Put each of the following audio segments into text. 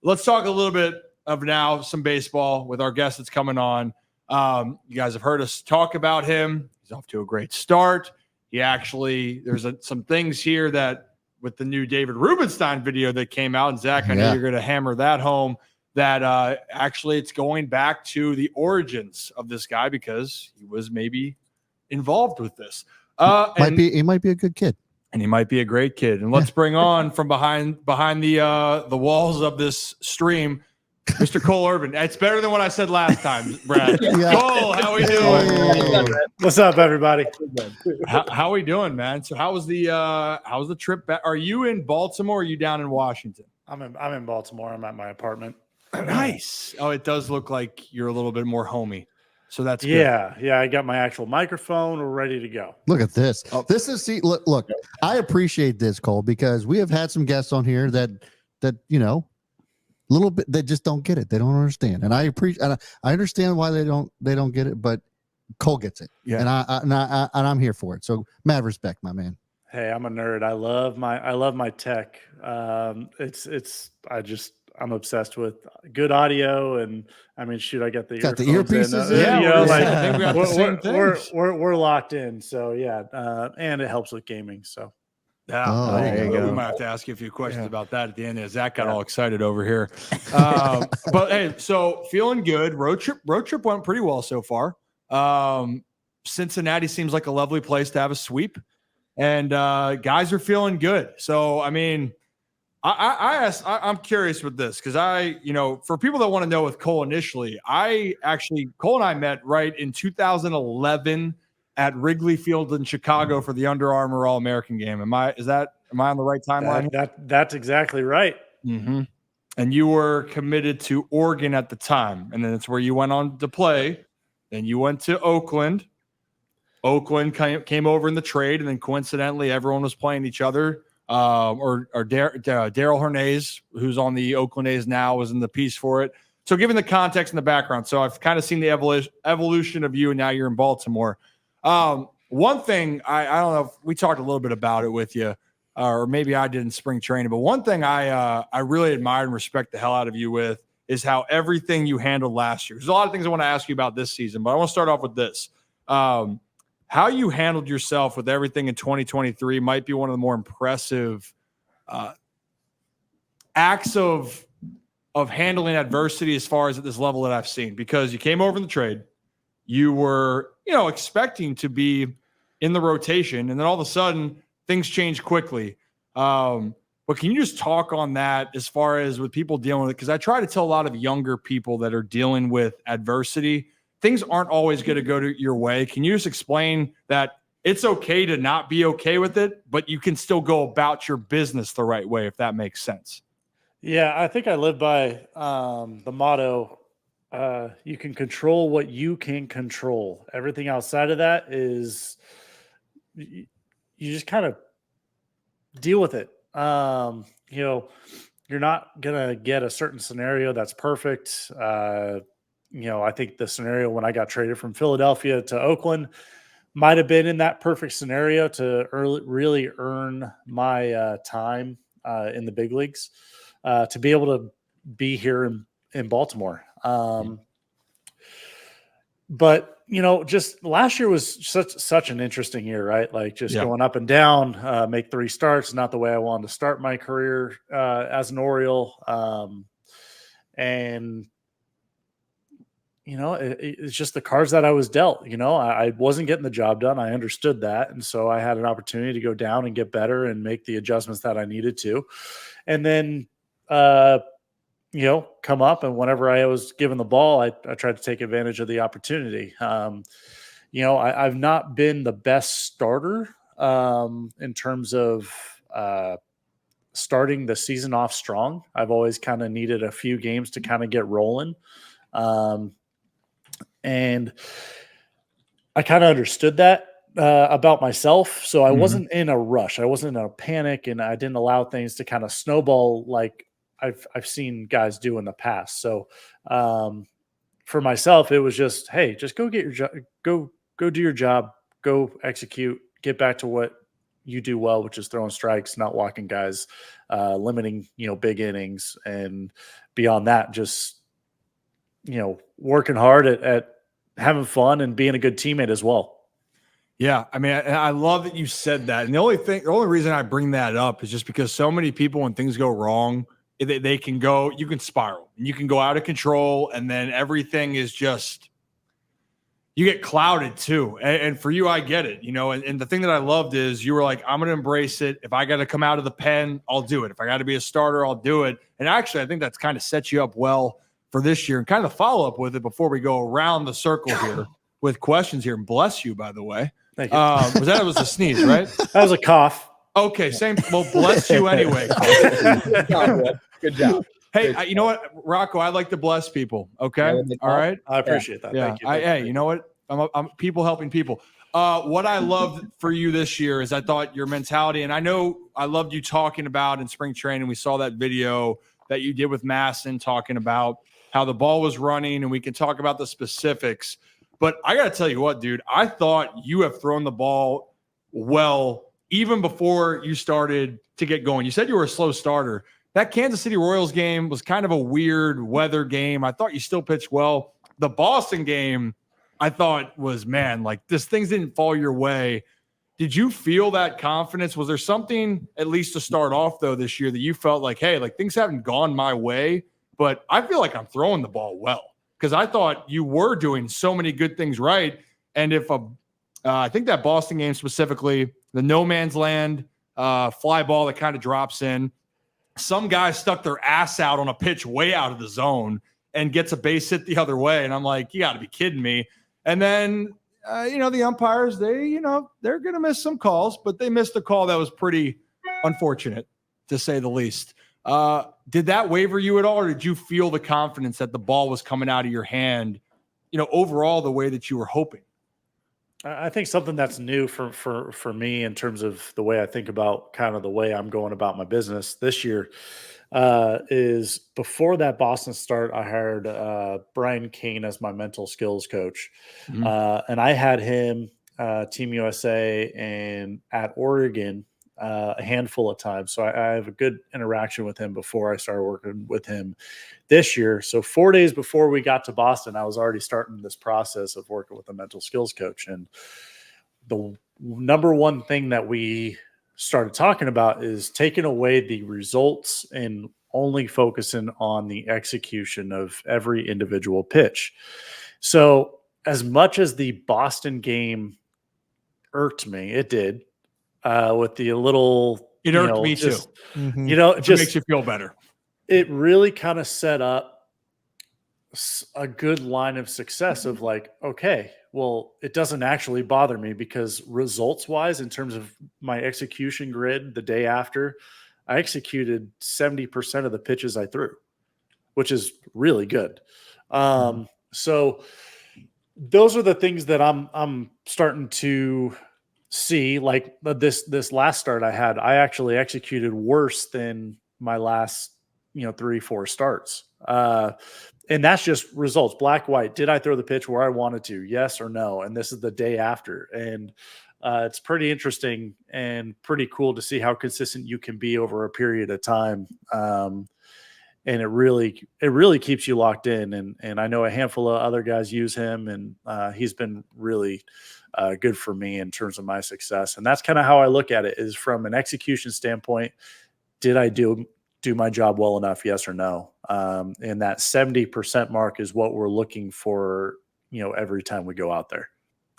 let's talk a little bit of now some baseball with our guest that's coming on. You guys have heard us talk about him. He's off to a great start. He actually, there's some things here that with the new David Rubenstein video that came out, and Zach, I know you're going to hammer that home, that actually it's going back to the origins of this guy because he was maybe involved with this. He might be a good kid. And he might be a great kid. And let's bring on from behind the walls of this stream, Mr. Cole Irvin. It's better than what I said last time, Brad. Cole, how we doing? What's up, everybody? How we doing, man? So how was the trip back? Are you in Baltimore or are you down in Washington? I'm in Baltimore. I'm at my apartment. Nice. Oh, it does look like you're a little bit more homey. So that's good. Yeah. I got my actual microphone. We're ready to go. Look at this. This is look. I appreciate this, Cole, because we have had some guests on here that little bit they just don't get it. They don't understand, and I appreciate. And I understand why they don't get it, but Cole gets it. Yeah, and I'm here for it. So mad respect, my man. Hey, I'm a nerd. I love my tech. I'm obsessed with good audio, and I mean, shoot, I got the earpieces. We're locked in. So yeah, and it helps with gaming. So there you go. We might have to ask you a few questions about that at the end. Zach got all excited over here. But hey, so feeling good. Road trip went pretty well so far. Cincinnati seems like a lovely place to have a sweep, and guys are feeling good. So I mean. I'm curious with this because for people that want to know with Cole initially, Cole and I met right in 2011 at Wrigley Field in Chicago for the Under Armour All-American game. Am I on the right timeline? That's exactly right. Mm-hmm. And you were committed to Oregon at the time, and then it's where you went on to play. Then you went to Oakland. Oakland came over in the trade, and then coincidentally, everyone was playing each other. Daryl Hernandez, who's on the Oakland A's now, was in the piece for it. So given the context and the background, so I've kind of seen the evolution of you, and now you're in Baltimore. One thing, I don't know if we talked a little bit about it with you, or maybe I did in spring training, but one thing I really admire and respect the hell out of you with is how everything you handled last year. There's a lot of things I want to ask you about this season, but I want to start off with this. How you handled yourself with everything in 2023 might be one of the more impressive acts of handling adversity as far as at this level that I've seen, because you came over in the trade, you were, expecting to be in the rotation, and then all of a sudden things change quickly. But can you just talk on that as far as with people dealing with it? Because I try to tell a lot of younger people that are dealing with adversity, things aren't always going to go your way. Can you just explain that it's okay to not be okay with it, but you can still go about your business the right way, if that makes sense? Yeah, I think I live by the motto, you can control what you can control. Everything outside of that is you just kind of deal with it. You're not going to get a certain scenario that's perfect. I think the scenario when I got traded from Philadelphia to Oakland might have been in that perfect scenario to really earn my time in the big leagues, to be able to be here in Baltimore. But, just last year was such an interesting year, right? Like just going up and down, make 3 starts, not the way I wanted to start my career as an Oriole. It's just the cards that I was dealt. I wasn't getting the job done. I understood that. And so I had an opportunity to go down and get better and make the adjustments that I needed to. And then, come up. And whenever I was given the ball, I tried to take advantage of the opportunity. I've not been the best starter in terms of starting the season off strong. I've always kind of needed a few games to kind of get rolling. And I kind of understood that about myself. So I wasn't in a rush. I wasn't in a panic, and I didn't allow things to kind of snowball like I've seen guys do in the past. So for myself, it was just, hey, just go get your job, go do your job, go execute, get back to what you do well, which is throwing strikes, not walking guys, limiting, big innings. And beyond that, just, working hard at having fun and being a good teammate as well. Yeah, I mean, I love that you said that. And the only reason I bring that up is just because so many people, when things go wrong, they can go, you can spiral and you can go out of control, and then everything is just, you get clouded too. And for you, I get it, and the thing that I loved is you were like, I'm going to embrace it. If I got to come out of the pen, I'll do it. If I got to be a starter, I'll do it. And actually, I think that's kind of set you up well for this year, and kind of follow up with it before we go around the circle here with questions here. And bless you, by the way. Thank you. It was a sneeze, right? That was a cough. Okay, same. Well, bless you anyway. Good job. Hey, you know what, Rocco? I like to bless people. Okay, all right. I appreciate that. Yeah. Thank you. You know what? I'm people helping people. What I loved for you this year is I thought your mentality, and I know I loved you talking about in spring training. We saw that video that you did with Masson talking about how the ball was running, and we can talk about the specifics. But I got to tell you what, dude, I thought you have thrown the ball well even before you started to get going. You said you were a slow starter. That Kansas City Royals game was kind of a weird weather game. I thought you still pitched well. The Boston game, I thought was, man, like things didn't fall your way. Did you feel that confidence? Was there something, at least to start off, though, this year that you felt like, hey, like things haven't gone my way, but I feel like I'm throwing the ball well? Because I thought you were doing so many good things right. And if I think that Boston game specifically, the no man's land fly ball that kind of drops in, some guy stuck their ass out on a pitch way out of the zone and gets a base hit the other way. And I'm like, you got to be kidding me. And then, the umpires, they're going to miss some calls, but they missed a call that was pretty unfortunate, to say the least. Did that waver you at all, or did you feel the confidence that the ball was coming out of your hand, overall the way that you were hoping? I think something that's new for me in terms of the way I think about kind of the way I'm going about my business this year is before that Boston start, I hired Brian Kane as my mental skills coach. Mm-hmm. And I had him Team USA and at Oregon a handful of times. So I have a good interaction with him before I started working with him this year. So 4 days before we got to Boston, I was already starting this process of working with a mental skills coach. And the number one thing that we started talking about is taking away the results and only focusing on the execution of every individual pitch. So as much as the Boston game irked me, it did. With the little, it irked me too. Mm-hmm. It just makes you feel better. It really kind of set up a good line of success of like, okay, well, it doesn't actually bother me because results wise, in terms of my execution grid the day after, I executed 70% of the pitches I threw, which is really good. So those are the things that I'm starting to see. Like this last start I had, I actually executed worse than my last 3-4 starts, and that's just results, black white. Did I throw the pitch where I wanted to, yes or no? And this is the day after, and it's pretty interesting and pretty cool to see how consistent you can be over a period of time. And it really keeps you locked in. And I know a handful of other guys use him, and he's been really good for me in terms of my success. And that's kind of how I look at it, is from an execution standpoint. Did I do my job well enough? Yes or no? And that 70% mark is what we're looking for, every time we go out there.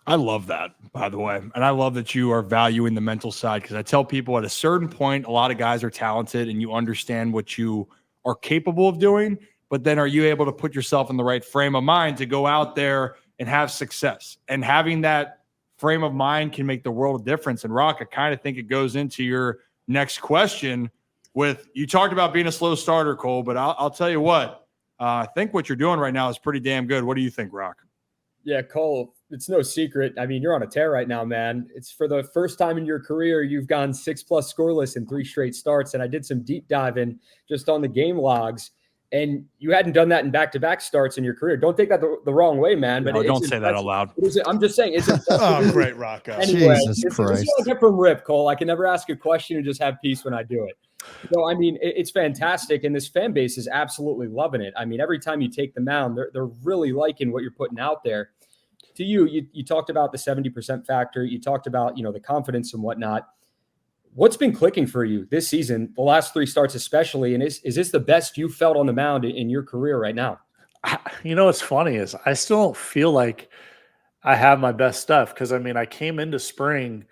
I love that, by the way. And I love that you are valuing the mental side, because I tell people at a certain point, a lot of guys are talented and you understand what you are capable of doing, but then are you able to put yourself in the right frame of mind to go out there and have success? And having that frame of mind can make the world of difference. And Rock, I kind of think it goes into your next question with, you talked about being a slow starter, Cole, but I'll tell you what, I think what you're doing right now is pretty damn good. What do you think, Rock? Yeah, Cole, it's no secret. I mean, you're on a tear right now, man. It's for the first time in your career, you've gone 6+ scoreless in 3 straight starts. And I did some deep diving just on the game logs. And you hadn't done that in back-to-back starts in your career. Don't take that the wrong way, man. But No, don't it's say that out loud. I'm just saying it's impressive. Oh, great, Rocco. Anyway, Jesus this is Christ. what I get from Rip, Cole. I can never ask a question and just have peace when I do it. So, I mean, it's fantastic. And this fan base is absolutely loving it. I mean, every time you take the mound, they're really liking what you're putting out there. To you talked about the 70% factor. You talked about, the confidence and whatnot. What's been clicking for you this season, the last 3 starts especially? And is this the best you felt on the mound in your career right now? What's funny is I still don't feel like I have my best stuff because, I mean, I came into spring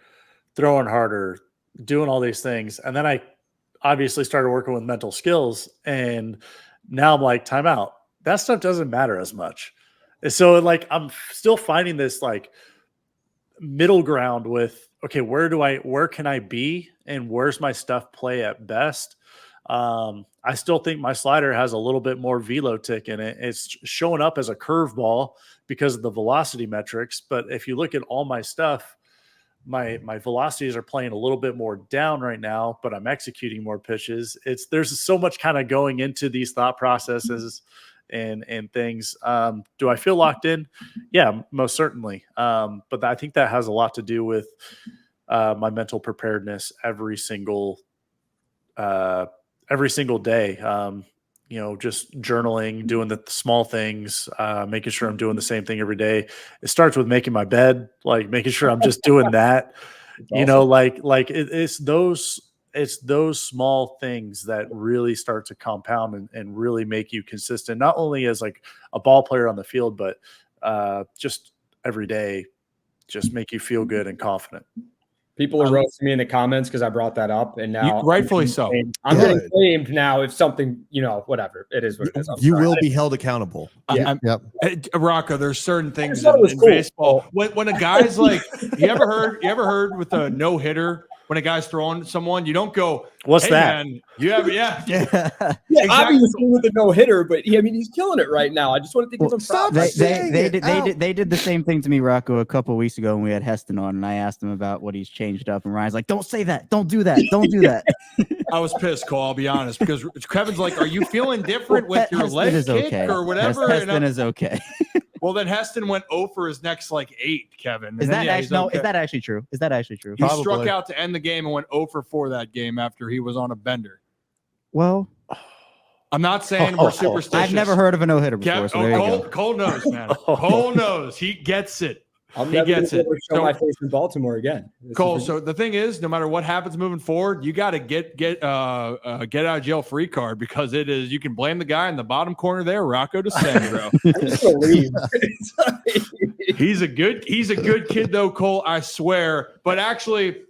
throwing harder, doing all these things, and then I obviously started working with mental skills, and now I'm like, time out. That stuff doesn't matter as much. And so, like, I'm still finding this, like, middle ground with, okay, where can I be and where's my stuff play at best? I still think my slider has a little bit more velo tick in it. It's showing up as a curveball because of the velocity metrics. But if you look at all my stuff, my velocities are playing a little bit more down right now, but I'm executing more pitches. There's so much kind of going into these thought processes and things. Do I feel locked in? Yeah, most certainly. But I think that has a lot to do with my mental preparedness every single day. Just journaling, doing the small things, making sure I'm doing the same thing every day. It starts with making my bed, like making sure I'm just doing that. It's those small things that really start to compound and really make you consistent, not only as like a ball player on the field, but just every day, just make you feel good and confident. People are roasting me in the comments because I brought that up, and now Rightfully so. I'm getting blamed now if something, whatever it is. What it is. You will be held accountable. Yeah. Yep. Rocco, there's certain things thought it was in cool. baseball. When a guy's like, you ever heard with a no hitter when a guy's throwing someone, you don't go, What's hey, that? Man, you have Yeah. Exactly. Obviously with the no hitter, but he's killing it right now. I just wanted to give him props. They did the same thing to me, Rocco, a couple of weeks ago when we had Heston on, and I asked him about what he's changed up, and Ryan's like, "Don't say that, don't do that, don't do that." I was pissed, Cole. I'll be honest, because Kevin's like, "Are you feeling different with your Heston leg is kick okay. or whatever?" Heston is okay. Well, then Heston went 0 for his next 8, Kevin. And Is then, that he's actually okay. Is that actually true? Is that actually true? He struck out to end the game and went 0 for 4 that game after he was on a bender. Well, I'm not saying we're superstitious. I've never heard of a no hitter before. So there you go. Cole knows, man. Cole knows. He gets it. I'll He never gets it. show my face in Baltimore again. Cole, so the thing is, no matter what happens moving forward, you got to get out of jail free card, because it is, you can blame the guy in the bottom corner there, Rocco DeSandro. I'm just gonna leave. He's a good kid though, Cole, I swear. But actually,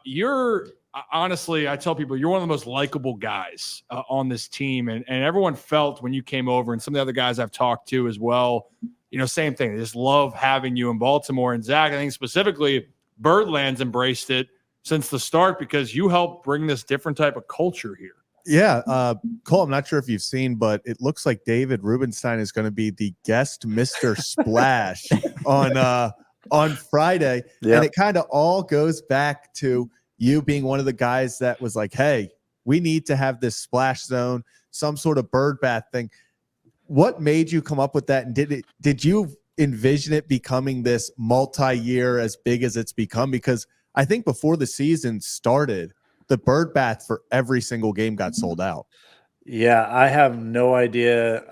you're honestly, I tell people, you're one of the most likable guys on this team, and everyone felt when you came over, and some of the other guys I've talked to as well. Same thing. They just love having you in Baltimore. And Zach, I think specifically Birdland's embraced it since the start because you helped bring this different type of culture here. Yeah. Cole, I'm not sure if you've seen, but it looks like David Rubenstein is going to be the guest Mr. Splash on Friday. Yep. And it kind of all goes back to you being one of the guys that was like, hey, we need to have this splash zone, some sort of bird bath thing. What made you come up with that? And did you envision it becoming this multi-year as big as it's become? Because I think before the season started, the bird bath for every single game got sold out. Yeah, I have no idea.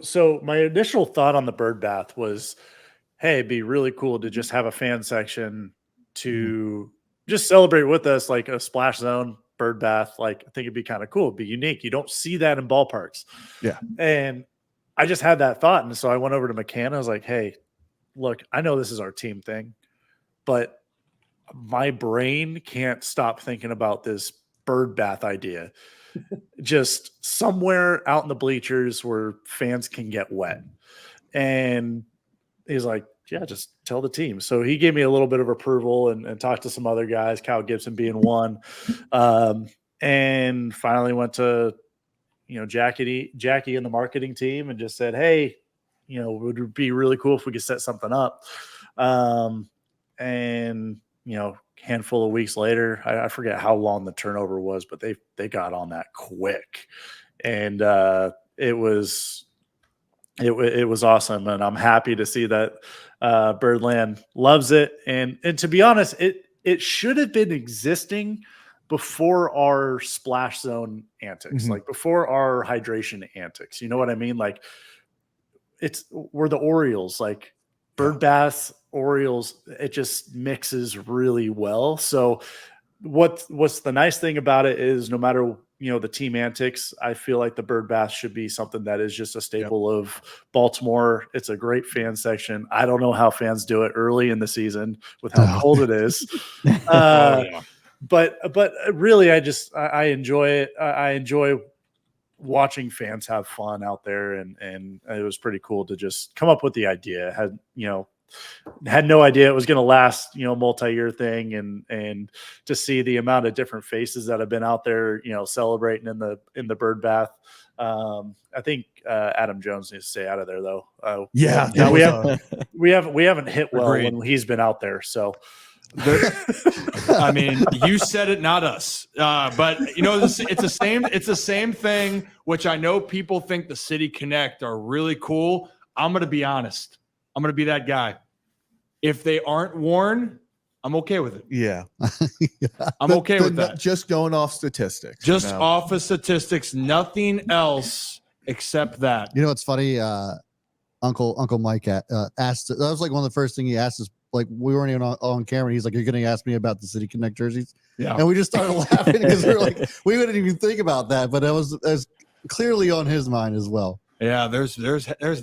So my initial thought on the bird bath was, hey, it'd be really cool to just have a fan section to just celebrate with us, like a splash zone, bird bath. Like, I think it'd be kind of cool. It'd be unique. You don't see that in ballparks. Yeah. And I just had that thought. And so I went over to McCann. I was like, hey, look, I know this is our team thing, but my brain can't stop thinking about this bird bath idea. Just somewhere out in the bleachers where fans can get wet. And he's like, yeah, just tell the team. So he gave me a little bit of approval and talked to some other guys, Kyle Gibson being one. And finally went to, Jackie and the marketing team and just said, hey, would it be really cool if we could set something up? And handful of weeks later, I forget how long the turnover was, but they got on that quick. And it was awesome, and I'm happy to see that Birdland loves it. And to be honest, it should have been existing before our splash zone antics, like before our hydration antics. You know what I mean? Like we're the Orioles, like bird baths, Orioles. It just mixes really well. So what's the nice thing about it is no matter the team antics, I feel like the bird bath should be something that is just a staple of Baltimore. It's a great fan section. I don't know how fans do it early in the season with how cold it is. But really, I enjoy it. I enjoy watching fans have fun out there, and it was pretty cool to just come up with the idea. Had no idea it was going to last, multi-year thing, and to see the amount of different faces that have been out there, celebrating in the bird bath. I think Adam Jones needs to stay out of there though. We haven't hit well when he's been out there. So, I mean, you said it, not us. But it's the same thing. Which I know people think the City Connect are really cool. I'm going to be honest. I'm going to be that guy. If they aren't worn, I'm okay with it. Yeah. I'm okay with that. Just going off statistics. Just off of statistics, nothing else except that. It's funny. Uncle Mike asked. That was like one of the first things he asked us. Like we weren't even on camera. He's like, "You're going to ask me about the City Connect jerseys?" Yeah. And we just started laughing because we were like, we wouldn't even think about that, but it was clearly on his mind as well. Yeah, there's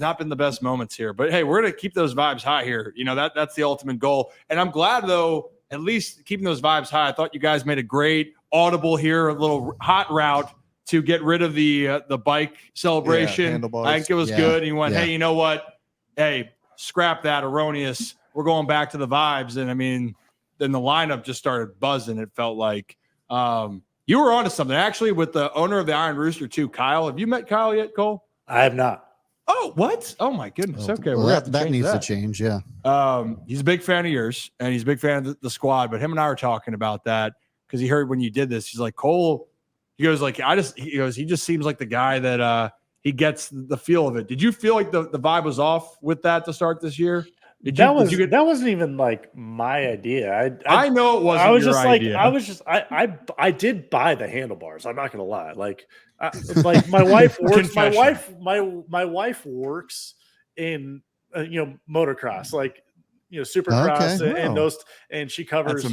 not been the best moments here, but hey, we're gonna keep those vibes high here. That's the ultimate goal, and I'm glad though. At least keeping those vibes high. I thought you guys made a great audible here, a little hot route to get rid of the bike celebration. I think it was good. And you went, hey, you know what? Hey, scrap that, erroneous. We're going back to the vibes, and I mean, then the lineup just started buzzing. It felt like you were onto something actually with the owner of the Iron Rooster too, Kyle. Have you met Kyle yet, Cole? I have not. Oh, what? Oh my goodness. Okay, well, that needs to change. Yeah. He's a big fan of yours, and he's a big fan of the squad. But him and I were talking about that because he heard when you did this. He's like, Cole. He goes like, he just seems like the guy that he gets the feel of it. Did you feel like the vibe was off with that to start this year? That wasn't even like my idea. I know it wasn't. I was your just idea. I did buy the handlebars. I'm not gonna lie. Like my wife works. My wife works in motocross, like supercross and those, and she covers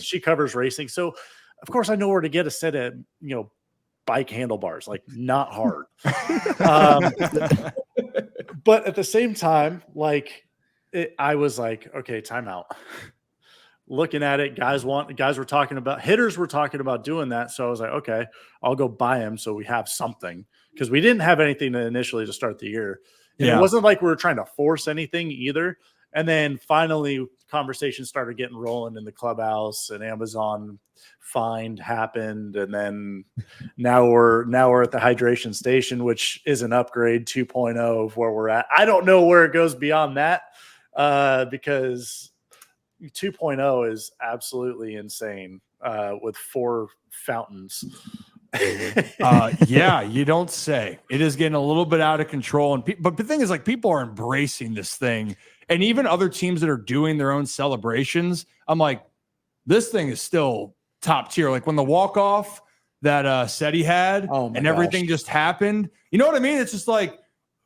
she covers racing. So of course I know where to get a set of bike handlebars. Like not hard. But at the same time, like. I was like, okay, timeout. Looking at it, hitters were talking about doing that. So I was like, okay, I'll go buy them so we have something, because we didn't have anything initially to start the year. And it wasn't like we were trying to force anything either. And then finally, conversation started getting rolling in the clubhouse, and Amazon find happened, and then now we're at the hydration station, which is an upgrade 2.0 of where we're at. I don't know where it goes beyond that. Because 2.0 is absolutely insane with 4 fountains. Yeah, you don't say. It is getting a little bit out of control, but the thing is, like, people are embracing this thing, and even other teams that are doing their own celebrations. I'm like, this thing is still top tier. Like when the walk off that SETI had, and everything just happened. You know what I mean? It's just like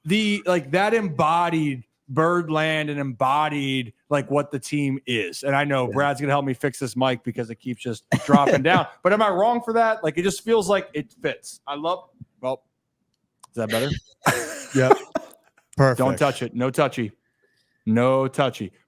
that embodied Birdland and embodied like what the team is. And I know Brad's gonna help me fix this mic because it keeps just dropping down. But am I wrong for that? Like it just feels like it fits. Is that better? Yep. Perfect. Don't touch it. No touchy.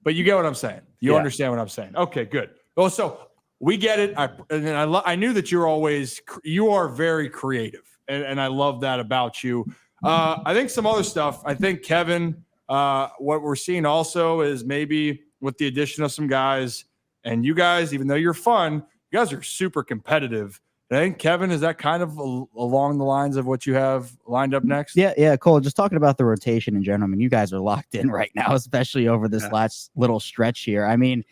But you get what I'm saying. You understand what I'm saying. Okay, good. Well, so we get it. I knew that you are very creative, and I love that about you. I think some other stuff. I think Kevin. What we're seeing also is maybe with the addition of some guys, and you guys, even though you're fun, you guys are super competitive. And I think, Kevin, is that kind of along the lines of what you have lined up next? Yeah, Cole, just talking about the rotation in general. I mean, you guys are locked in right now, especially over this last little stretch here. I mean,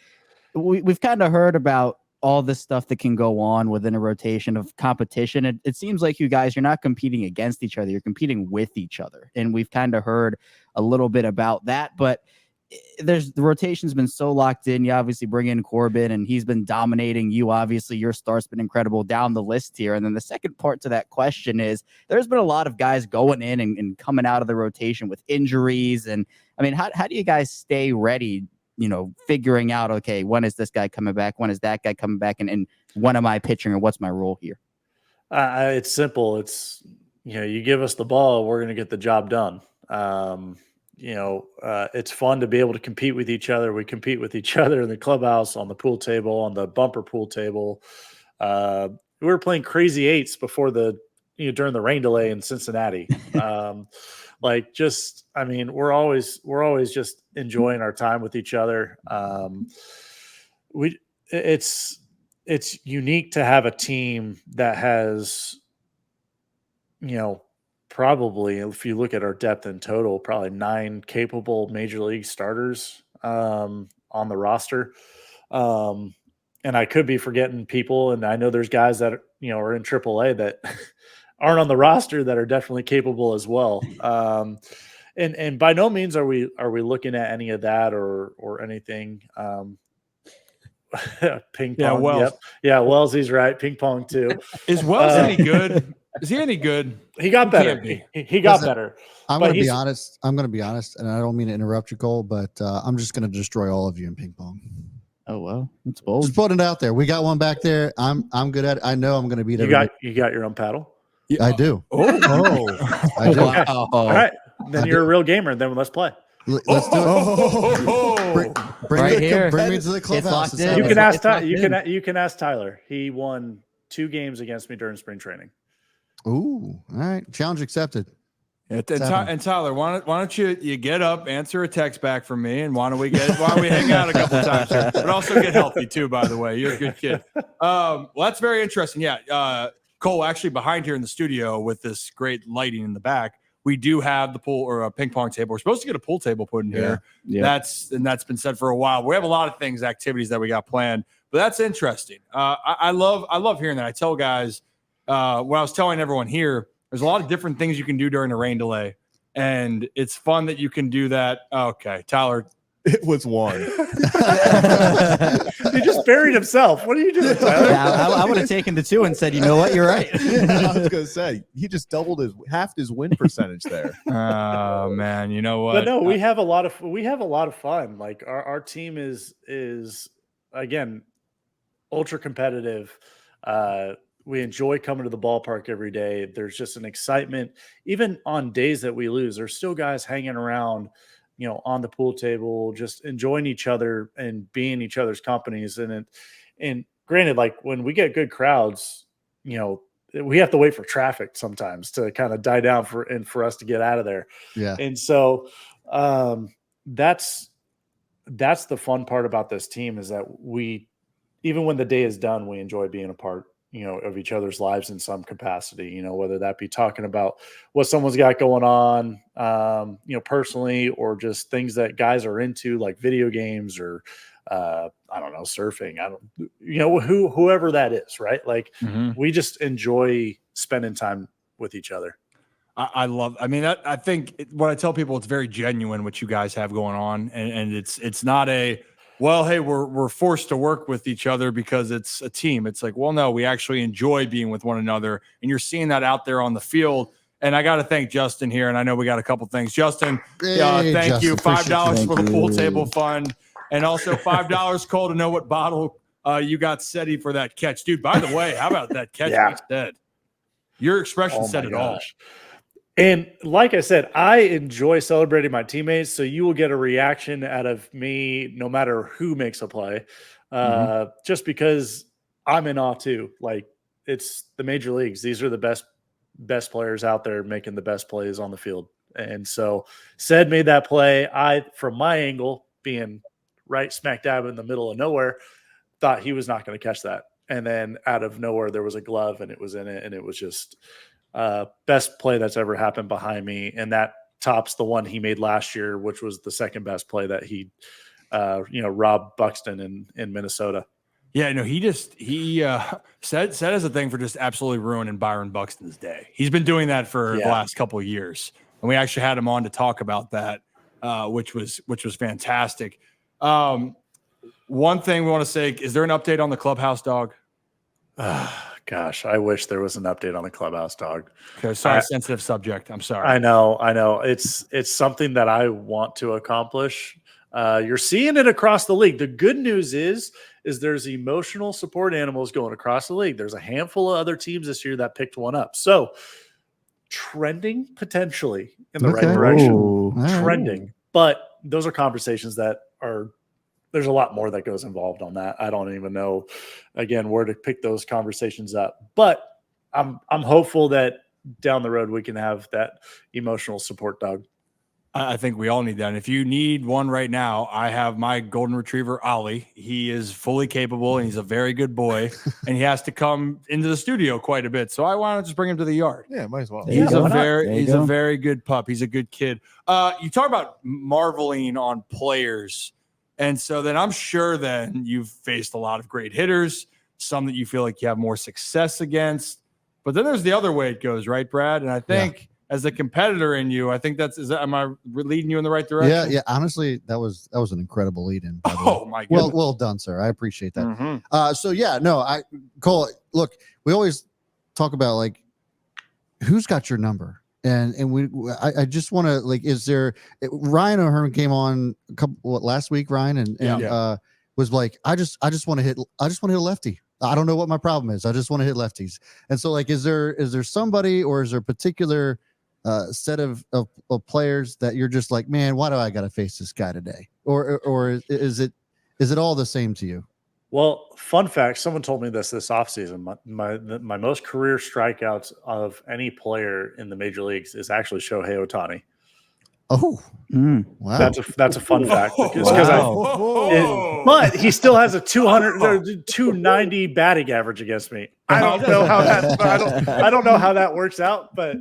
we've kind of heard about all this stuff that can go on within a rotation of competition. It seems like you guys, you're not competing against each other, you're competing with each other. And we've kind of heard a little bit about that, but the rotation's been so locked in. You obviously bring in Corbin and he's been dominating. You obviously, your start's been incredible down the list here. And then the second part to that question is there's been a lot of guys going in and coming out of the rotation with injuries. And I mean, how do you guys stay ready, figuring out, okay, when is this guy coming back? When is that guy coming back? And when am I pitching or what's my role here? It's simple. It's, you give us the ball, we're going to get the job done. It's fun to be able to compete with each other. We compete with each other in the clubhouse, on the pool table, on the bumper pool table. We were playing crazy eights before during the rain delay in Cincinnati. We're always just enjoying our time with each other. It's unique to have a team that has, probably, if you look at our depth in total, probably 9 capable major league starters on the roster. And I could be forgetting people. And I know there's guys that, are in AAA that aren't on the roster that are definitely capable as well. And by no means are we looking at any of that or anything. Ping pong. Yeah, Wells. Yep. Yeah, Wellesley's right. Ping pong too. Is Wells any good? Is he any good? He got better. Can't be. He got better. I'm going to be honest. And I don't mean to interrupt you, Cole, but I'm just going to destroy all of you in ping pong. Oh, well, it's bold. Just put it out there. We got one back there. I'm good at it. I know I'm going to beat everybody. You got your own paddle? I do. I do. Wow. All right. Then you're a real gamer. Then let's play. Let's do it. Bring me to the clubhouse. You can ask Tyler. He won 2 games against me during spring training. Ooh, all right. Challenge accepted. And Tyler, why don't you get up, answer a text back from me, and why don't we hang out a couple times here, but also get healthy too, by the way. You're a good kid. Well, that's very interesting. Yeah. Cole, actually behind here in the studio with this great lighting in the back, we do have the pool or a ping pong table. We're supposed to get a pool table put in here. Yeah. That's been said for a while. We have a lot of activities that we got planned, but that's interesting. I love hearing that. I tell guys, when I was telling everyone here, there's a lot of different things you can do during a rain delay, and it's fun that you can do that. Okay, Tyler. It was one. He just buried himself. What are you doing, Tyler? Yeah, I would have taken the 2 and said, you know what, you're right. I was going to say, he just doubled half his win percentage there. Oh man, you know what? But no, we have a lot of fun. Like our team is again ultra competitive. We enjoy coming to the ballpark every day. There's just an excitement. Even on days that we lose, there's still guys hanging around, on the pool table, just enjoying each other and being each other's companies. And granted, like when we get good crowds, we have to wait for traffic sometimes to kind of die down for us to get out of there. Yeah. And so that's the fun part about this team is that even when the day is done, we enjoy being a part of each other's lives in some capacity, whether that be talking about what someone's got going on, personally, or just things that guys are into, like video games or, I don't know, surfing. Whoever that is, right? Like we just enjoy spending time with each other. I think what I tell people, it's very genuine what you guys have going on. And it's not well, hey, we're forced to work with each other because it's a team. It's like, well, no, we actually enjoy being with one another. And you're seeing that out there on the field. And I got to thank Justin here. And I know we got a couple things. Justin, thank you. $5 for the pool table fund. And also $5, Cole, to know what bottle you got SETI for that catch. Dude, by the way, how about that catch instead? Your expression said it all. And like I said, I enjoy celebrating my teammates, so you will get a reaction out of me no matter who makes a play, just because I'm in awe too. Like, it's the major leagues. These are the best players out there making the best plays on the field. And so Ced made that play. From my angle, being right smack dab in the middle of nowhere, thought he was not going to catch that. And then out of nowhere, there was a glove and it was in it. And it was just best play that's ever happened behind me. And that tops the one he made last year, which was the second best play that he, robbed Buxton in Minnesota. Yeah, no, he said as a thing for just absolutely ruining Byron Buxton's day. He's been doing that for the last couple of years, and we actually had him on to talk about that, which was fantastic. One thing we want to say: is there an update on the Clubhouse dog? Gosh, I wish there was an update on the Clubhouse dog. Okay, sorry, sensitive subject. I'm sorry. I know. It's something that I want to accomplish. You're seeing it across the league. The good news is there's emotional support animals going across the league. There's a handful of other teams this year that picked one up. So trending potentially in the right direction. Ooh. Trending. But those are conversations that are there's a lot more that goes involved on that. I don't even know again where to pick those conversations up. But I'm hopeful that down the road we can have that emotional support dog. I think we all need that. And if you need one right now, I have my golden retriever, Ollie. He is fully capable and he's a very good boy. And he has to come into the studio quite a bit. So I want to just bring him to the yard. Yeah, might as well. He's a very good pup. He's a good kid. You talk about marveling on players. And so then I'm sure then you've faced a lot of great hitters, some that you feel like you have more success against. But then there's the other way it goes, right, Brad? And I think as a competitor in you, I think am I leading you in the right direction? Yeah. Honestly, that was an incredible lead in. Oh my goodness. Well done, sir. I appreciate that. Mm-hmm. Cole, look, we always talk about like who's got your number. And I just want to like, is there Ryan O'Hearn came on last week, Ryan, and was like, I just want to hit a lefty. I don't know what my problem is. I just want to hit lefties. And so like, is there somebody or is there a particular set of players that you're just like, man, why do I got to face this guy today? Or is it all the same to you? Well, fun fact, someone told me this offseason. My most career strikeouts of any player in the major leagues is actually Shohei Ohtani. Oh, wow. That's a fun fact. But he still has a 290 batting average against me. I don't know how that works out, but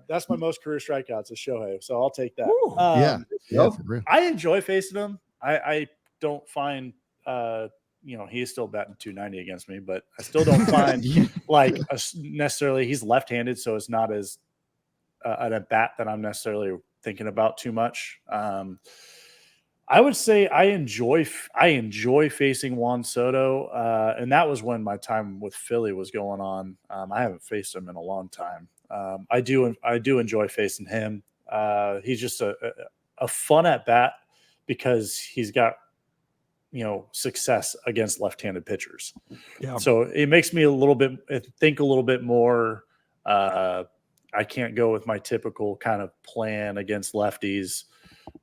that's my most career strikeouts is Shohei. So I'll take that. For real. I enjoy facing him. I don't find he is still batting 290 against me, but I still don't find necessarily he's left-handed, so it's not as an at bat that I'm necessarily thinking about too much. I would say I enjoy facing Juan Soto, and that was when my time with Philly was going on. I haven't faced him in a long time. I do enjoy facing him. He's just a fun at bat because he's got success against left-handed pitchers. Yeah. So it makes me think a little bit more. I can't go with my typical kind of plan against lefties.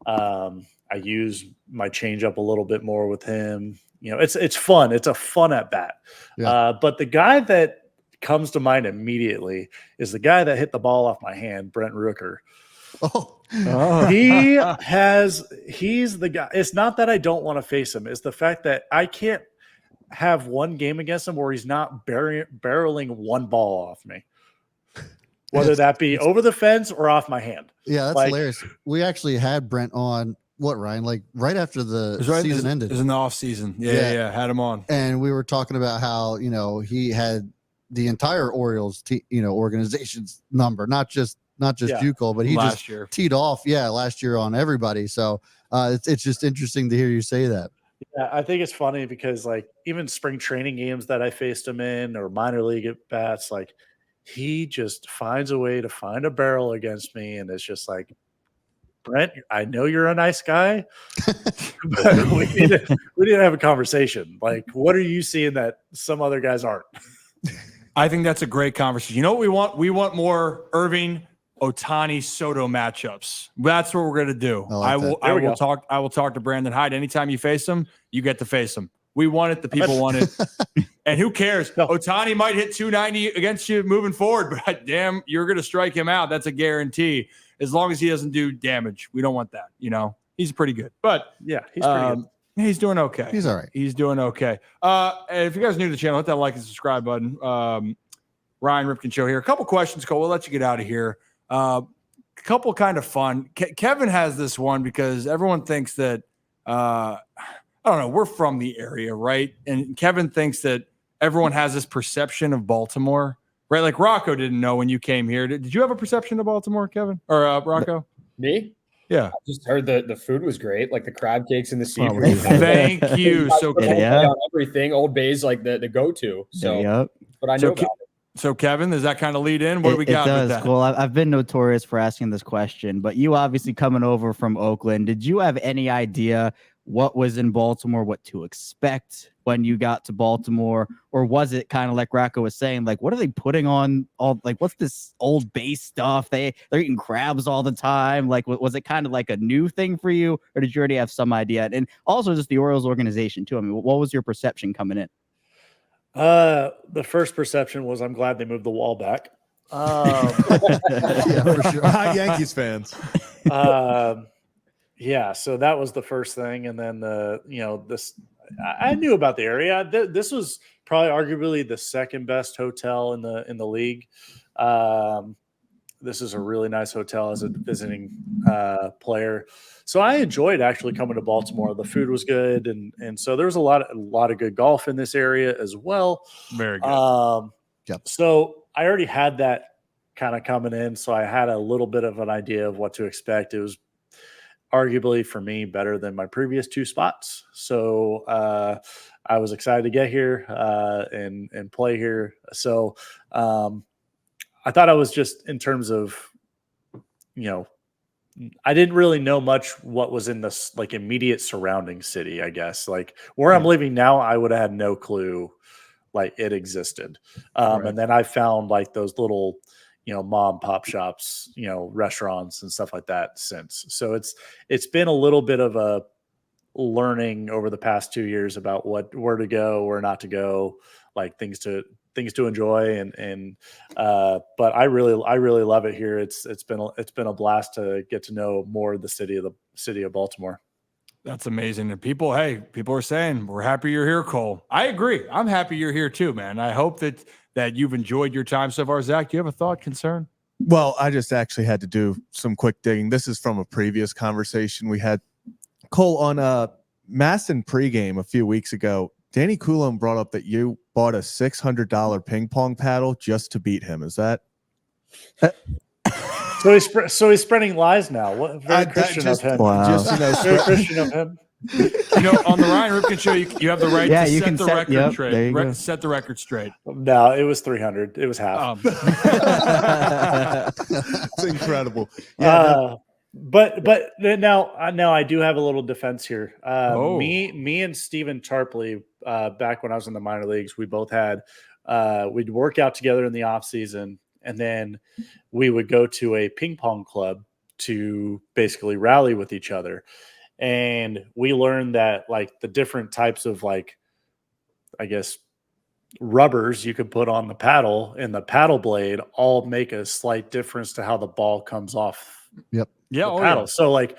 I use my changeup a little bit more with him. It's fun. It's a fun at bat. Yeah. But the guy that comes to mind immediately is the guy that hit the ball off my hand, Brent Rooker. He's the guy. It's not that I don't want to face him. It's the fact that I can't have one game against him where he's not barreling one ball off me. Whether that be over the fence or off my hand. Yeah, that's hilarious. We actually had Brent on, Ryan? Like right after the season ended. It was in the off season. Yeah, had him on. And we were talking about how, he had the entire Orioles, organization's number, not just you, Cole, but he just teed off, last year on everybody. So it's just interesting to hear you say that. Yeah, I think it's funny because even spring training games that I faced him in or minor league at bats, he just finds a way to find a barrel against me. And it's just like, Brent, I know you're a nice guy, but we need to have a conversation. What are you seeing that some other guys aren't? I think that's a great conversation. You know what we want? We want more Irving, Ohtani, Soto matchups. That's what we're going to do. I will talk to Brandon Hyde. Anytime you face him, you get to face him. We want it. The people want it. And who cares? No. Ohtani might hit 290 against you moving forward, but damn, you're going to strike him out. That's a guarantee. As long as he doesn't do damage. We don't want that. He's pretty good. But yeah, he's pretty good. He's doing okay. He's all right. He's doing okay. And if you guys are new to the channel, hit that like and subscribe button. Ryan Ripken Show here. A couple questions, Cole. We'll let you get out of here. A couple kind of fun. Kevin has this one because everyone thinks that I don't know. We're from the area, right? And Kevin thinks that everyone has this perception of Baltimore, right? Like Rocco didn't know when you came here. Did you have a perception of Baltimore, Kevin or Rocco? Me? Yeah. I just heard the food was great, like the crab cakes and the seafood. Probably. Thank you. So, Yeah. On everything. Old Bay's like the go-to. So, Yep. but I So know about it. so Kevin, does that kind of lead in? What do we got It does. with that? Cool. I've been notorious for asking this question, but you obviously coming over from Oakland, did you have any idea what was in Baltimore, what to expect when you got to Baltimore? Or was it kind of like Rocco was saying, like, what are they putting on all, like, what's this old base stuff? They're eating crabs all the time. Like, was it kind of like a new thing for you, or did you already have some idea? And also just the Orioles organization too. I mean, what was your perception coming in? The first perception was I'm glad they moved the wall back. Yeah, for sure. Not Yankees fans. Yeah, so that was the first thing, and then I knew about the area. This was probably arguably the second best hotel in the league. This is a really nice hotel as a visiting player. So I enjoyed actually coming to Baltimore. The food was good, and so there was a lot of good golf in this area as well. Very good. Yep. So I already had that kind of coming in, so I had a little bit of an idea of what to expect. It was arguably for me better than my previous two spots. So I was excited to get here and play here. So I thought I was just in terms of, I didn't really know much what was in this like immediate surrounding city, I guess. Like where I'm living now, I would have had no clue like it existed. Right. And then I found like those little, mom pop shops, restaurants and stuff like that since. So it's been a little bit of a learning over the past 2 years about where to go, where not to go, like things to enjoy but I really love it here. It's been a blast to get to know more of the city of Baltimore. That's amazing. And people are saying we're happy you're here, Cole. I agree. I'm happy you're here too, man. I hope that you've enjoyed your time so far. Zach, do you have a thought, concern? Well, I just actually had to do some quick digging. This is from a previous conversation we had. Cole, on Masson pregame a few weeks ago, Danny Coulomb brought up that you bought a $600 ping pong paddle just to beat him. Is that? So he's spreading lies now. What very Christian of him. Wow. Just, Very Christian of him. On the Ryan Ripken Show, you have the right Yeah, to you set can the set- record yep, straight. there you go. Set the record straight. No, it was 300. It was half. It's incredible. But now I do have a little defense here. Me and Steven Tarpley, back when I was in the minor leagues, we both had we'd work out together in the off season, and then we would go to a ping pong club to basically rally with each other. And we learned that like the different types of like, I guess, rubbers you could put on the paddle and the paddle blade all make a slight difference to how the ball comes off Yep. Yeah. the paddle. So like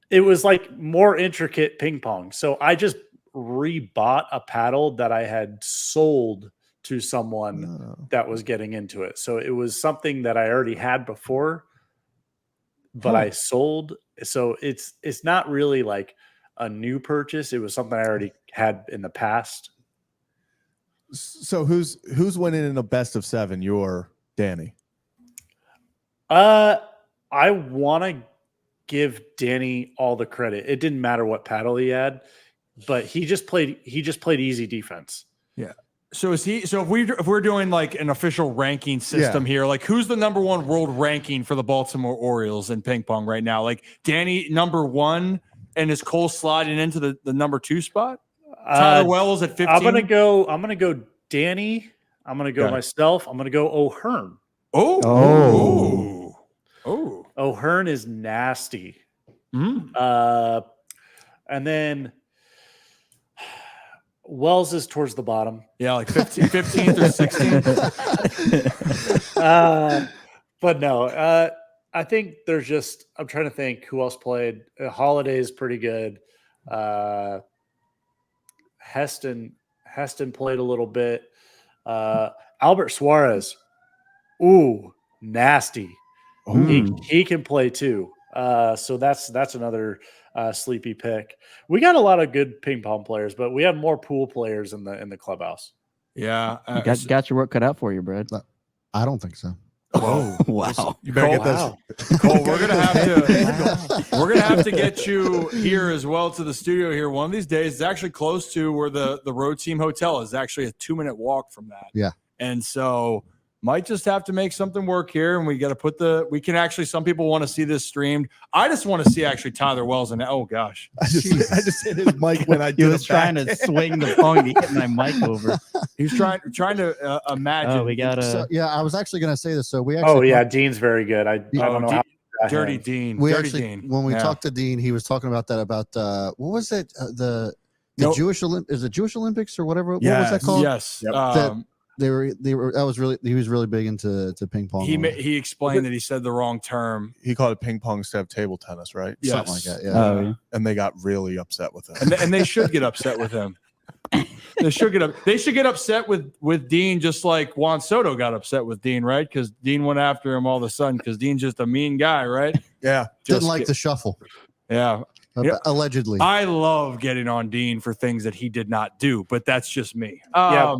it was like more intricate ping pong. So I just rebought a paddle that I had sold to someone that was getting into it. So it was something that I already had before, but I sold. So it's not really like a new purchase. It was something I already had in the past. So who's winning in a best of 7? You or Danny? I want to give Danny all the credit. It didn't matter what paddle he had, but he just played easy defense. Yeah. So if we're doing like an official ranking system here, like who's the number 1 world ranking for the Baltimore Orioles in ping pong right now? Like Danny number 1, and is Cole sliding into the number 2 spot? Tyler Wells at 15. I'm gonna go Danny. I'm gonna go myself. I'm gonna go O'Hearn. O'Hearn is nasty. And then Wells is towards the bottom. Yeah, like 15th or 16th. But no, I think there's just, I'm trying to think who else played. Holiday is pretty good. Heston played a little bit. Albert Suarez, ooh, nasty. He can play too. So that's another sleepy pick. We got a lot of good ping pong players, but we have more pool players in the clubhouse. Yeah. Got your work cut out for you, Brad. I don't think so. Whoa. Wow. You better Cole, get those. Cole, we're gonna have to get you here as well to the studio here one of these days. It's actually close to where the road team hotel is. Actually a 2-minute walk from that. Yeah. And so might just have to make something work here, and we got to we can actually. Some people want to see this streamed. I just want to see actually Tyler Wells and oh gosh, I just hit his mic when I He did was trying to swing the pong to hit my mic over. he was trying to imagine. Oh, we got So, yeah, I was actually going to say this. So we actually, Oh yeah, Dean's very good. I don't know how Dirty Dean. we Dirty actually, Dean. when we Yeah. talked to Dean, he was talking about that about what was it? The No. Jewish is it Jewish Olympics or whatever? What was that called? Yes. Yep. They were that was really, he was really big into ping pong. He explained that he said the wrong term. He called it ping pong instead of table tennis, right? Yes. Something like that. Yeah. Oh, yeah. And they got really upset with him. And they should get upset with him. They should get upset with Dean, just like Juan Soto got upset with Dean, right? Because Dean went after him all of a sudden because Dean's just a mean guy, right? Yeah. Didn't Just like get- the shuffle, Yeah. Yeah. allegedly. I love getting on Dean for things that he did not do, but that's just me. Yeah.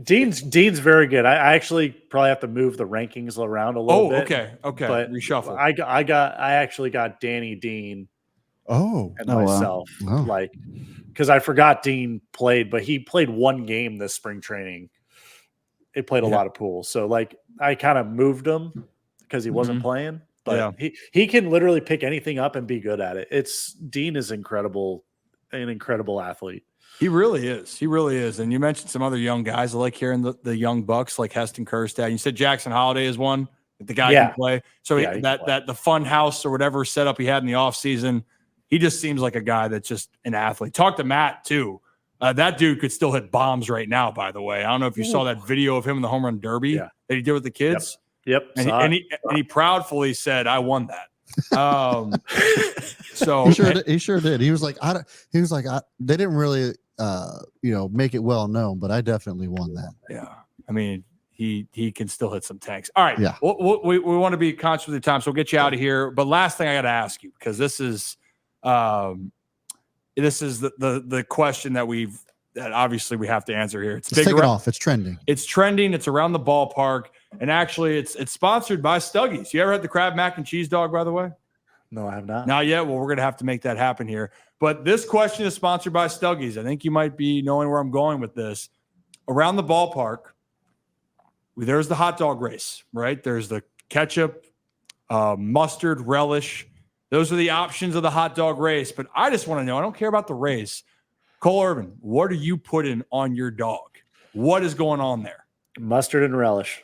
Dean's very good. I actually probably have to move the rankings around a little bit. Okay. But Reshuffle. I actually got Danny Dean Oh. and Oh, wow. myself, Wow. like, because I forgot Dean played, but he played one game this spring training. He played a lot of pool, so like I kind of moved him because he wasn't playing. But he can literally pick anything up and be good at it. Dean is incredible, an incredible athlete. He really is. He really is. And you mentioned some other young guys. I like hearing the young bucks like Heston Kjerstad. You said Jackson Holiday is one that the guy can play. So Yeah, he can play. that the fun house or whatever setup he had in the offseason, he just seems like a guy that's just an athlete. Talk to Matt too. That dude could still hit bombs right now, by the way. I don't know if you saw that video of him in the home run derby that he did with the kids. Yep. And he proudly said, I won that. So he sure did. He was like, they didn't really, make it well known, but I definitely won that. yeah, I mean, he can still hit some tanks. All right. Yeah. We want to be conscious of the time, so we'll get you out of here. But last thing I got to ask you, because this is the question that obviously we have to answer here. Let's take it off. It's trending. It's trending. It's around the ballpark, and actually, it's sponsored by Stuggies. You ever had the crab mac and cheese dog, by the way? No, I have not. Not yet. Well, we're going to have to make that happen here. But this question is sponsored by Stuggies. I think you might be knowing where I'm going with this. Around the ballpark, there's the hot dog race, right? There's the ketchup, mustard, relish. Those are the options of the hot dog race. But I just want to know, I don't care about the race. Cole Irvin, what are you putting on your dog? What is going on there? Mustard and relish.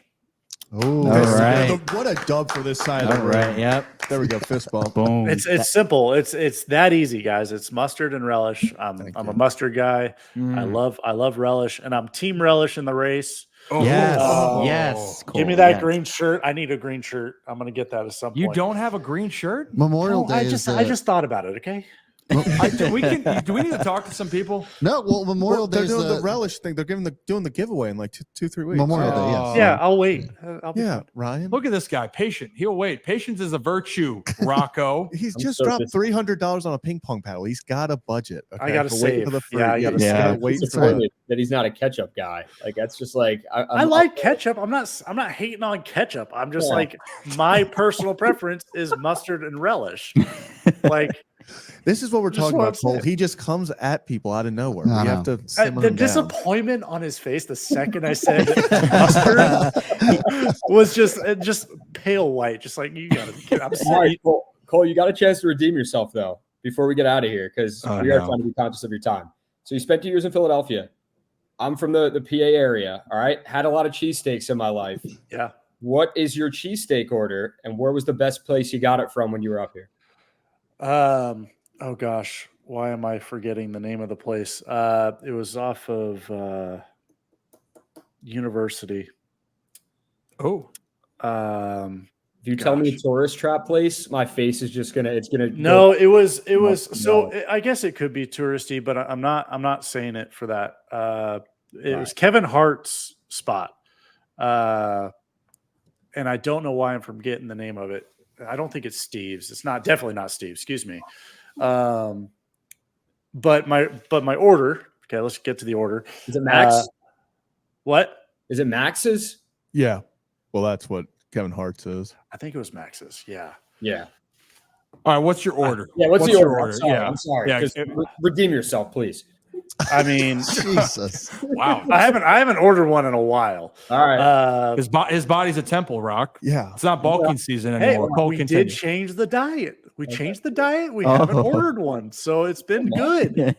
Oh, All right. What a dub for this side of All the room. right. Yep. There we go. Fist bump. Boom. It's simple. It's that easy, guys. It's mustard and relish. I'm a mustard guy. I love relish, and I'm team relish in the race. Oh, Yes. oh. Yes. Give me Cole, that yes. green shirt. I need a green shirt. I'm gonna get that at some point. You don't have a green shirt? Memorial No, Day. I just thought about it. Okay. Do we need to talk to some people? No, well, Memorial Day They're is doing the relish thing. They're doing the giveaway in like 2-3 weeks. Memorial Day. Oh. Yes. Yeah, I'll wait. I'll be Yeah, fine. Ryan. Look at this guy, patient. He'll wait. Patience is a virtue, Rocco. He's I'm just so dropped pissed. $300 on a ping pong paddle. He's got a budget. Okay? I gotta For waiting save. for the fruit. Yeah, I You gotta gotta save. wait for the Disappointed that he's not a ketchup guy. Like that's just like I like ketchup. I'm not hating on ketchup. I'm just Yeah. like my personal preference is mustard and relish. Like This is what we're Just talking what about, I'm Cole. saying. He just comes at people out of nowhere. No, we no. have to simmer the him down. disappointment on his face the second I said mustard was just pale white. Just like you gotta be kidding. I'm All sorry. right, Cole, you got a chance to redeem yourself though before we get out of here because Oh, we are no. trying to be conscious of your time. So you spent 2 years in Philadelphia. I'm from the PA area. All right, had a lot of cheesesteaks in my life. Yeah. What is your cheesesteak order, and where was the best place you got it from when you were up here? Oh gosh, why am I forgetting the name of the place? It was off of University. Oh, If you tell me Gosh. tourist trap place, my face is just gonna No, it was Must so know. I guess it could be touristy, but I'm not saying it for that. It was Kevin Hart's spot. And I don't know why I'm forgetting the name of it. I don't think it's Steve's. It's not definitely not Steve. Excuse me. But my order. Okay, let's get to the order. Is it Max? What? Is it Max's? Yeah. Well, that's what Kevin Hart says. I think it was Max's. Yeah. Yeah. All right, what's your order? Yeah. What's the your order? I'm sorry. Yeah. Just redeem yourself, please. I mean, Jesus. wow. I haven't ordered one in a while. All right. His body's a temple, Rock. Yeah. It's not bulking season Hey, anymore. Cole, we continue. did change the diet. We changed the diet. We haven't ordered one, so it's been good.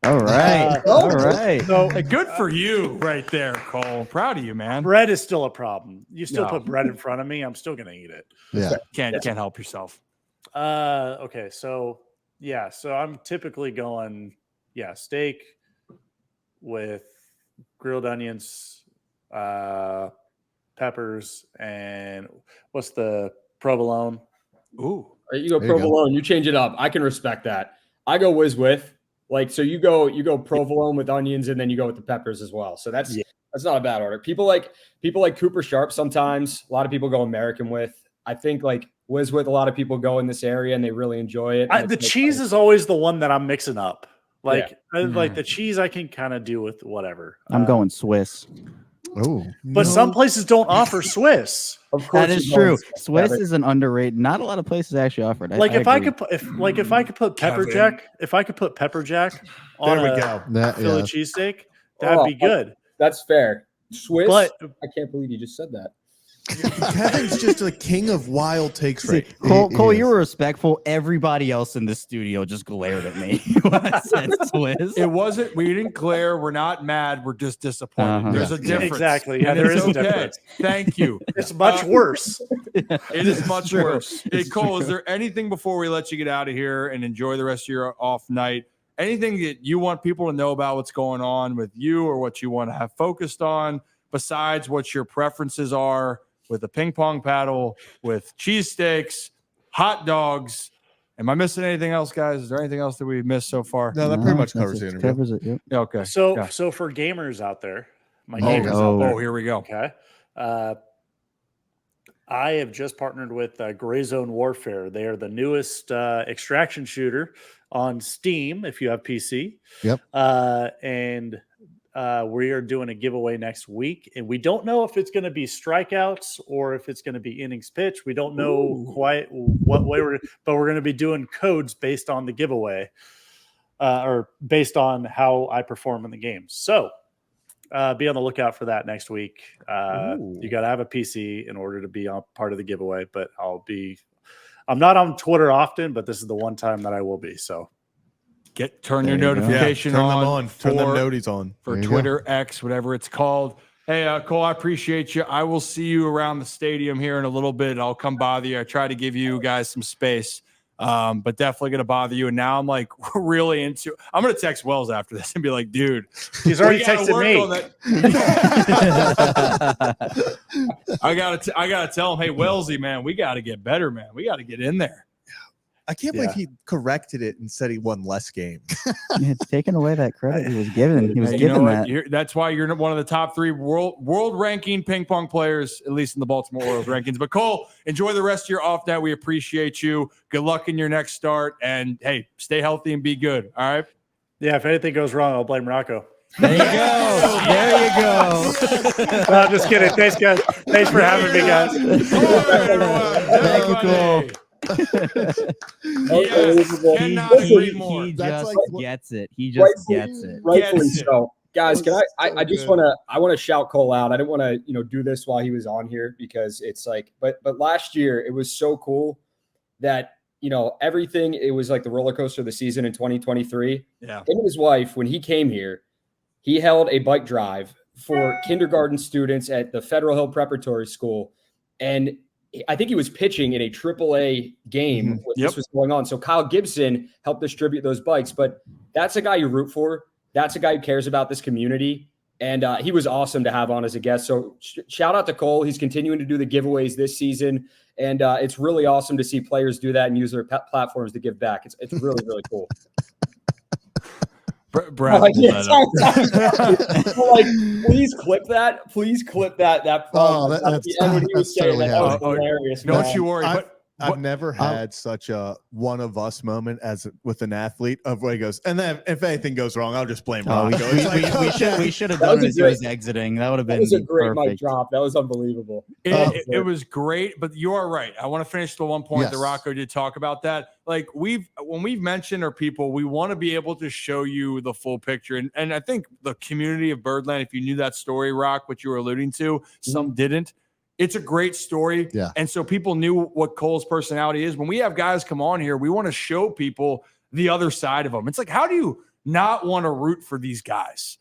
All right. All right. So Hey, good for you right there, Cole. Proud of you, man. bread is still a problem. You still No. put bread in front of me, I'm still gonna eat it. Yeah. Can't help yourself. Okay, so yeah, so I'm typically going, steak with grilled onions, peppers, and what's the provolone? Ooh. All right, you go There you go. provolone. You change it up. I can respect that. I go whiz with. Like, so you go provolone with onions, and then you go with the peppers as well. So that's not a bad order. People like Cooper Sharp sometimes. A lot of people go American with. I think like whiz with, a lot of people go in this area and they really enjoy it. The cheese is always the one that I'm mixing up. Like Mm. the cheese I can kind of do with whatever. I'm going Swiss. Oh, But some places don't offer Swiss. Of course, That is you go true. with Swiss that. is an underrated. Not a lot of places actually offer it. Like if I agree. could put pepper Kevin. jack, if I could put pepper jack on There we a go. that, Philly yeah. cheesesteak, that'd be good. That's fair. Swiss. But I can't believe you just said that. Kevin's just a king of wild takes See, right Cole, He you is. were respectful. Everybody else in the studio just glared at me when I said Swiss. It wasn't. We didn't glare. We're not mad. We're just disappointed. Uh-huh. There's a Yeah. difference. Exactly. Yeah, And there it's is a okay. difference. Thank you. It's much worse. It is much true. worse. Hey, It's Cole, is true. there anything before we let you get out of here and enjoy the rest of your off night? Anything that you want people to know about what's going on with you or what you want to have focused on besides what your preferences are with a ping pong paddle, with cheesesteaks, hot dogs? Am I missing anything else, guys? Is there anything else that we missed so far? No, that pretty much that's covers it. the interview. Covers it. Yep. Yeah, okay. So Yeah. so for gamers out there, my Oh, gamers oh. out there. Oh, here we go. Okay. I have just partnered with Gray Zone Warfare. They are the newest extraction shooter on Steam, if you have PC. Yep. And we are doing a giveaway next week. And we don't know if it's going to be strikeouts or if it's going to be innings pitched. We don't know quite what way but we're going to be doing codes based on the giveaway or based on how I perform in the game. So be on the lookout for that next week. You got to have a PC in order to be on part of the giveaway, but I'm not on Twitter often, but this is the one time that I will be. So Turn your There you go. notification turn them on. on. Turn them for- noties on. for There you Twitter, X, whatever it's called. Hey, Cole, I appreciate you. I will see you around the stadium here in a little bit. I'll come bother you. I try to give you guys some space, but definitely going to bother you. And now I'm like really into I'm going to text Wells after this and be like, dude, he's already we gotta texted work me. on that. I gotta tell him, hey, Wellsy, man, we got to get better, man. We got to get in there. I can't believe he corrected it and said he won less games. Yeah, it's taking away that credit he was given. He was Hey, you know given what? that. That's why you're one of the top 3 world ranking ping pong players, at least in the Baltimore Orioles rankings. But Cole, enjoy the rest of your off night. We appreciate you. Good luck in your next start. And hey, stay healthy and be good. All right. Yeah, if anything goes wrong, I'll blame Rocco. There you go. There you go. No, I'm just kidding. Thanks, guys. Thanks for having me, guys. Thank you, Cole. Yes, cannot agree more. He That's just like- gets it. He just gets it. Rightfully Yes. so. Guys, can That I was so just good. want to shout Cole out. I didn't want to, do this while he was on here because it's like, but last year it was so cool that, everything, it was like the roller coaster of the season in 2023. Yeah. Him and his wife, when he came here, he held a bike drive for kindergarten students at the Federal Hill Preparatory School. And I think he was pitching in a AAA game when Yep. this was going on. So Kyle Gibson helped distribute those bikes, but that's a guy you root for. That's a guy who cares about this community. And he was awesome to have on as a guest. So shout out to Cole. He's continuing to do the giveaways this season. And it's really awesome to see players do that and use their platforms to give back. It's really, really cool. Brad Like, pulled that up. like, please clip that. Please clip that. That Oh, at the end when he was that's saying totally that was happening. hilarious. Don't man. you worry. I've never had such a one of us moment as with an athlete of where he goes, and then if anything goes wrong, I'll just blame Oh, Rocco. It's like, we should have That done was it a as he great- was exiting. That would have That been was a great mic perfect. drop. That was unbelievable. It was great, but you are right. I want to finish the one point that Yes. Rocco did talk about that. Like when we've mentioned our people, we want to be able to show you the full picture. And I think the community of Birdland, if you knew that story, Rock, what you were alluding to, some didn't. It's a great story. Yeah. And so people knew what Cole's personality is. When we have guys come on here, we want to show people the other side of them. It's like, how do you not want to root for these guys?